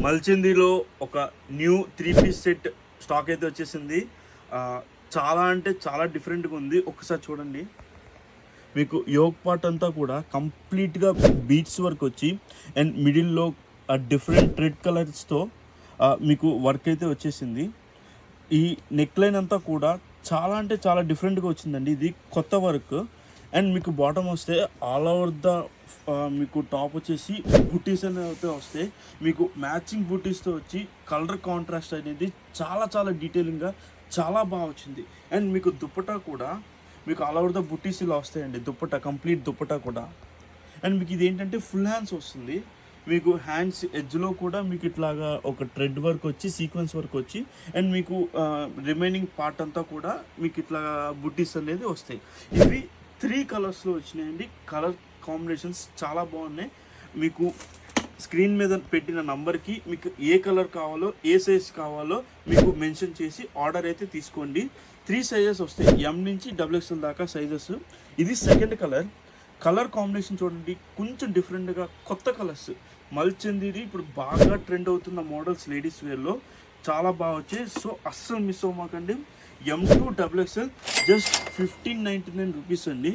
మల్చిందిలో ఒక new 3-piece set stock అయితే వచ్చేసింది. చాలా అంటే చాలా డిఫరెంట్గా ఉంది. ఒకసారి చూడండి, మీకు యోగ్ పార్ట్ అంతా కూడా కంప్లీట్గా బీట్స్ వర్క్ వచ్చి అండ్ మిడిల్లో డిఫరెంట్ రెడ్ కలర్స్తో మీకు వర్క్ అయితే వచ్చేసింది. ఈ నెక్ లైన్ అంతా కూడా చాలా అంటే చాలా డిఫరెంట్గా వచ్చిందండి. ఇది కొత్త వర్క్. అండ్ మీకు బాటమ్ వస్తే ఆల్ ఓవర్ ద మీకు టాప్ వచ్చేసి బుటీస్ అనేవి అయితే వస్తాయి. మీకు మ్యాచింగ్ బుటీస్తో వచ్చి కలర్ కాంట్రాస్ట్ అనేది చాలా చాలా డీటెయిలింగ్గా చాలా బాగా వచ్చింది. అండ్ మీకు దుప్పటా కూడా మీకు ఆల్ ఓవర్ ద బుటీస్ ఇలా వస్తాయండి. దుప్పటా కంప్లీట్ దుప్పటా కూడా. అండ్ మీకు ఇది ఏంటంటే ఫుల్ హ్యాండ్స్ వస్తుంది. మీకు హ్యాండ్స్ ఎడ్జ్లో కూడా మీకు ఇట్లాగా ఒక థ్రెడ్ వర్క్ వచ్చి సీక్వెన్స్ వర్క్ వచ్చి అండ్ మీకు రిమైనింగ్ పార్ట్ అంతా కూడా మీకు ఇట్లా బుట్టీస్ అనేది వస్తాయి. ఇవి 3 కలర్స్లో వచ్చినాయండి. కలర్ కాంబినేషన్స్ చాలా బాగున్నాయి. మీకు స్క్రీన్ మీద పెట్టిన నంబర్కి మీకు ఏ కలర్ కావాలో ఏ సైజ్ కావాలో మీకు మెన్షన్ చేసి ఆర్డర్ అయితే తీసుకోండి. 3 సైజెస్ వస్తాయి, M నుంచి XXL దాకా సైజెస్. ఇది సెకండ్ కలర్ కాంబినేషన్ చూడండి, కొంచెం డిఫరెంట్గా కొత్త కలర్స్. మల్చిందిది ఇప్పుడు బాగా ట్రెండ్ అవుతున్న మోడల్స్ లేడీస్ వేర్లో చాలా బాగా వచ్చాయి. సో అస్సలు మిస్ అవ్వమాకండి. M to XXL just 1599 rupees అండి.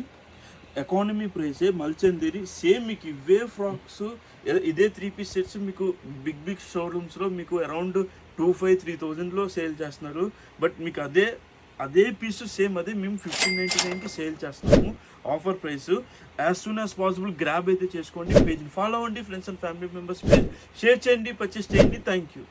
ఎకానమీ ప్రైసే. మల్చందేరి సేమ్ మీకు ఇవే ఫ్రాక్స్ ఇదే 3-piece సెట్స్ మీకు బిగ్ షోరూమ్స్లో మీకు అరౌండ్ 2500-3000లో సేల్ చేస్తున్నారు. బట్ మీకు అదే పీస్ సేమ్ అదే మేము 1599కి సేల్ చేస్తున్నాము. Offer price. As soon as possible grab అయితే చేసుకోండి. పేజ్ని ఫాలో అవ్వండి. Friends and family members page share చేయండి, పర్చేస్ చేయండి. Thank you.